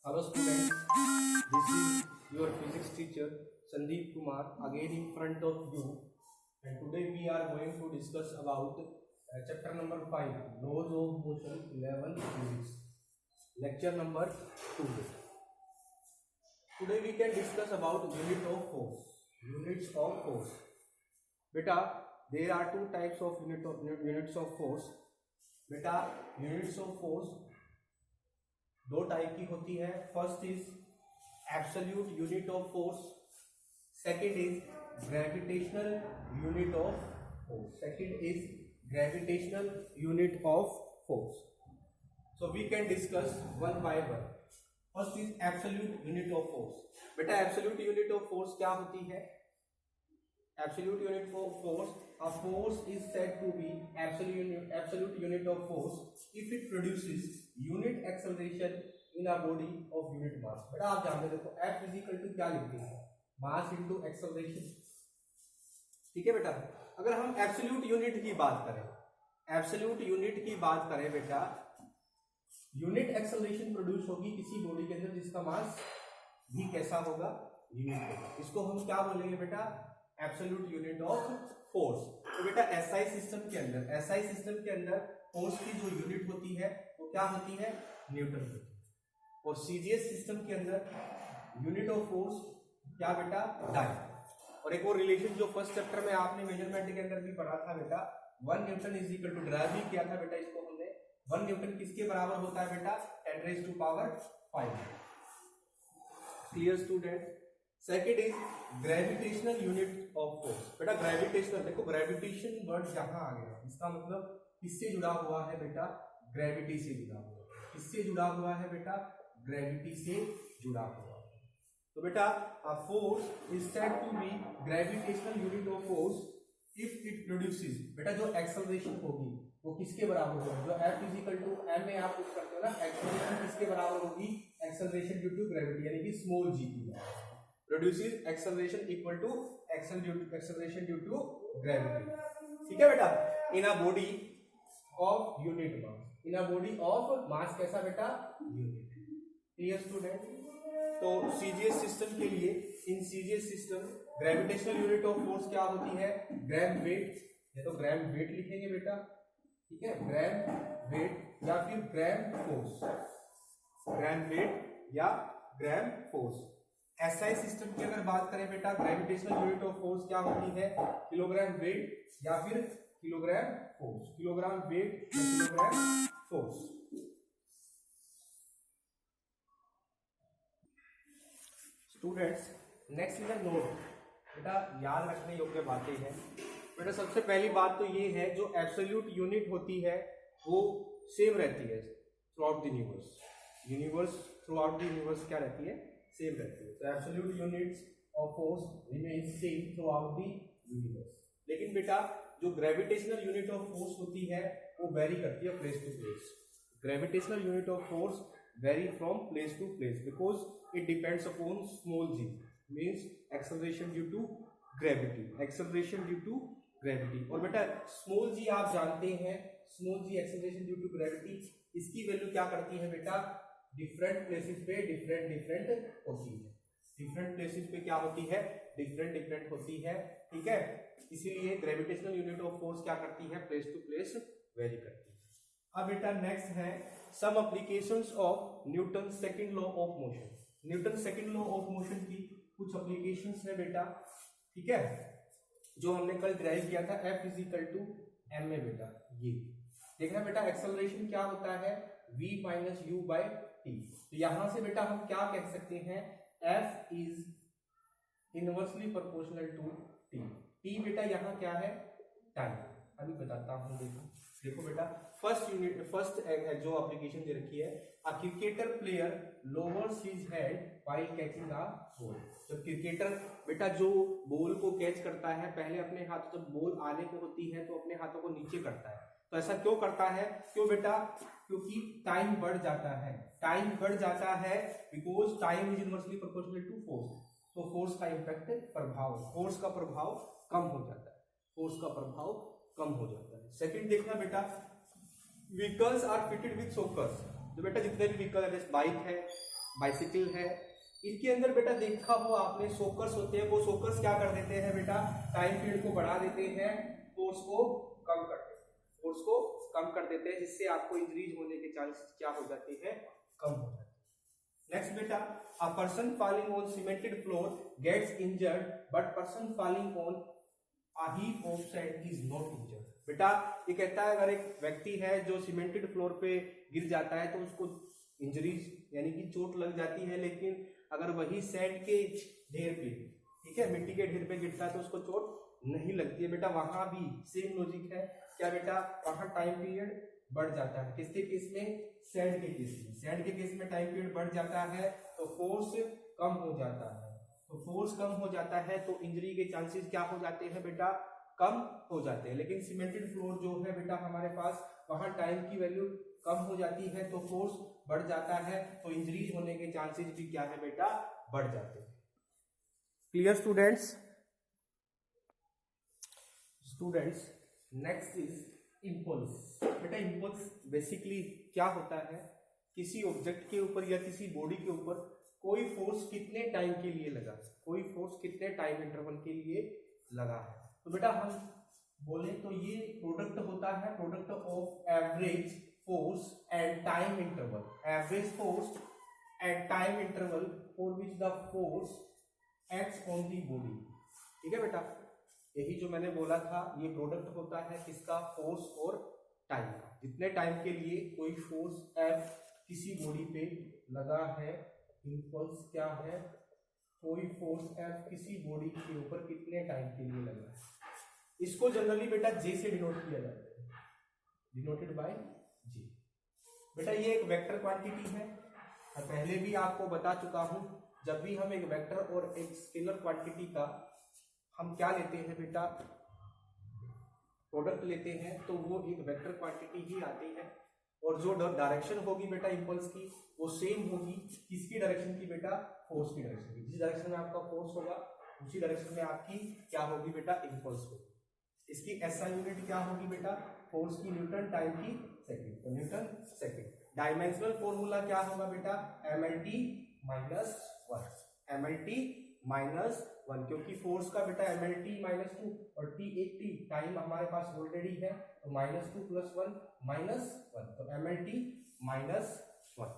Hello students, this is your physics teacher Sandeep Kumar again in front of you, and today we are going to discuss about chapter number 5 laws of motion 11 physics, lecture number 2. Today we can discuss about units of force. Beta, there are two types of units of force. बेटा units of force दो type की होती है. First is absolute unit of force, second is gravitational unit of force. So we can discuss one by one. First is absolute unit of force. बेटा absolute unit of force क्या होती है? Absolute unit for force, a force is said to be absolute unit of force if it produces unit acceleration in a body of unit mass. बेटा आप जानते देखो F equal to क्या लिखते हैं? Mass into acceleration. ठीक है बेटा. अगर हम एब्सोल्यूट यूनिट की बात करें बेटा, यूनिट एक्सेलरेशन प्रोड्यूस होगी किसी बॉडी के अंदर जिसका मास भी कैसा होगा? यूनिट होगा. इसको हम क्या बोलेंगे बेटा? Absolute unit of force. तो बेटा एसआई सिस्टम के अंदर फोर्स की जो यूनिट होती है वो क्या होती है? न्यूटन होती है. और सीजीएस सिस्टम के अंदर यूनिट ऑफ फोर्स क्या बेटा? डाइन. और एक और रिलेशन जो फर्स्ट चैप्टर में आपने मेजरमेंट के अंदर भी पढ़ा था बेटा, 1 newton is equal to derive भी किया था बेटा. इसको हमने 1 न्यूटन किसके बराबर होता है बेटा? 10⁵. Clear student? Second is gravitational unit of force. बेटा ग्रेविटेशनल, देखो ग्रेविटेशन वर्ड यहाँ आ गया. इसका मतलब किससे जुड़ा हुआ है बेटा? ग्रेविटी से जुड़ा हुआ है. किससे जुड़ा हुआ है बेटा? ग्रेविटी से जुड़ा हुआ है. तो बेटा a force is said to be gravitational unit of force if it produces. बेटा जो एक्सेलरेशन होगी वो किसके बराबर होगी? जो F इक्वल टू m में आप कुछ करते हो ना, एक्सेलरेशन किसके बराबर होगी? एक्सेलरेशन ड्यू टू ग्रेविटी, यानी कि स्मॉल g की बराबर. Produces acceleration equal to acceleration due to gravity. ठीक है बेटा. In a body of unit mass, कैसा बेटा? unit. Clear student? तो सीजीएस सिस्टम के लिए, in CGS system gravitational unit of force क्या होती है? Gram weight. ये तो ग्राम वेट लिखेंगे बेटा. ठीक है, ग्राम वेट या फिर ग्राम फोर्स. एसआई सिस्टम की अगर बात करें बेटा, ग्रेविटेशनल यूनिट ऑफ फोर्स क्या होती है? किलोग्राम वेट या फिर किलोग्राम फोर्स. किलोग्राम वेट या kilogram force. Students next is note. बेटा याद रखने योग्य बातें हैं. बेटा सबसे पहली बात तो ये है, जो एब्सोल्यूट यूनिट होती है वो सेम रहती है थ्रू आउट द यूनिवर्स. क्या रहती है? सेम रहती है. तो absolute units of force remain same through out the universe. लेकिन बेटा जो ग्रेविटेशनल यूनिट ऑफ फोर्स होती है वो वेरी करती है place to place. Gravitational unit of force vary from place to place because it depends upon small g, means acceleration due to gravity. और बेटा स्मॉल g आप जानते हैं, small g acceleration due to gravity, इसकी value क्या करती है बेटा? डिफरेंट प्लेसेस पे डिफरेंट होती है. डिफरेंट प्लेसेस पे क्या होती है? डिफरेंट होती है. ठीक है, इसीलिए ग्रेविटेशनल यूनिट ऑफ फोर्स क्या करती है? प्लेस टू प्लेस वेरी करती है. अब बेटा नेक्स्ट है some applications of Newton second law of motion. Newton second law of motion की कुछ एप्लीकेशंस है बेटा. ठीक है, जो हमने कल ड्राइव किया था F इक्वल टू m में बेटा. ये देखना बेटा, एक्सेलरेशन क्या होता है? v minus u by t. तो यहां से बेटा हम क्या कह सकते हैं? F is inversely proportional to t. t बेटा यहाँ क्या है? टाइम. अभी बताता हूँ. देखो बेटा फर्स्ट जो एप्लीकेशन दे रखी है, a cricketer player louvers his head while catching a ball. तो क्रिकेटर बेटा जो बॉल को कैच करता है, पहले अपने हाथ, जब बॉल आने को होती है तो अपने हाथों को नीचे करता है. तो ऐसा क्यों करता है? क्यों बेटा? क्योंकि टाइम बढ़ जाता है. Because time is inversely proportional to force. तो फोर्स का इम्पैक्ट, फोर्स का प्रभाव कम हो जाता है. सेकंड देखना बेटा, vehicles are fitted with shockers. जो बेटा जितने भी व्हीकल है, जैसे बाइक है बाइसिकल है। इसके अंदर बेटा देखा हो आपने सोकर्स होते हैं, वो सोकर्स क्या कर देते हैं बेटा, टाइम पीरियड को बढ़ा देते हैं, फोर्स को कम कर देते हैं, फोर्स को कम कर देते हैं, जिससे आपको इंजरीज होने के चांसेस क्या हो जाते हैं, कम हो जाते हैं। नेक्स्ट बेटा, a person falling on cemented floor gets injured but person falling on a heap of sand is not injured. बेटा ये कहता है अगर एक व्यक्ति है जो सीमेंटेड फ्लोर पे गिर जाता है तो उसको इंजरीज यानी कि चोट लग जाती है, लेकिन अगर वही सैंड के ढेर पे, ठीक है, मिट्टी के ढेर पे गिरता है तो उसको चोट नहीं लगती है। बेटा वहां भी सेम लॉजिक है, क्या बेटा, वहां टाइम पीरियड बढ़ जाता है, किसके केस में, सैंड के केस में। सैंड के केस में टाइम पीरियड बढ़ जाता है तो फोर्स कम हो जाता है, तो फोर्स कम हो जाता है तो इंजरी के चांसेस क्या हो जाते हैं बेटा, कम हो जाते हैं। लेकिन सीमेंटेड फ्लोर जो है बेटा हमारे पास, वहां टाइम की वैल्यू कम हो जाती है तो फोर्स बढ़ जाता है, तो इंजरीज होने के चांसेस भी क्या है बेटा, बढ़ जाते हैं। Clear students? Students next is impulse. बेटा इंपल्स बेसिकली क्या होता है, किसी ऑब्जेक्ट के ऊपर या किसी बॉडी के ऊपर कोई फोर्स कितने टाइम के लिए लगा, कोई फोर्स कितने टाइम इंटरवल के लिए लगा है। तो बेटा हम बोले तो ये प्रोडक्ट होता है, product of average force and time interval, average force and time interval for which the force acts on the body. ठीक है बेटा, यही जो मैंने बोला था, ये प्रोडक्ट होता है किसका, फोर्स और टाइम का। जितने टाइम के लिए कोई फोर्स एफ किसी बॉडी पे लगा है, इंपल्स क्या है, कोई फोर्स एफ किसी बॉडी के ऊपर कितने टाइम के लिए लगा है। इसको जनरली बेटा जे से डिनोट किया जाता है, डिनोटेड बाय जे। बेटा ये एक वेक्टर क्वांटिटी है, और पहले भी आपको बता चुका हूं, जब भी हम एक वेक्टर और एक स्केलर क्वांटिटी का हम क्या लेते हैं बेटा, प्रोडक्ट लेते हैं, तो वो एक वेक्टर क्वांटिटी ही आती है। और जो डायरेक्शन होगी बेटा इंपल्स की, वो सेम होगी किसकी डायरेक्शन की बेटा, फोर्स की डायरेक्शन की। जिस डायरेक्शन में आपका फोर्स होगा उसी डायरेक्शन में आपकी क्या होगी बेटा, इंपल्स होगी। इसकी एसआई यूनिट क्या होगी बेटा, फोर्स की न्यूटन, टाइम की सेकंड, तो न्यूटन सेकंड। डायमेंशनल फॉर्मूला क्या होगा बेटा, mlt माइनस 1, mlt माइनस 1, क्योंकि फोर्स का बेटा mlt माइनस 2 और t एक t टाइम हमारे पास ऑलरेडी है, तो -2 + 1 -1, तो mlt माइनस 1।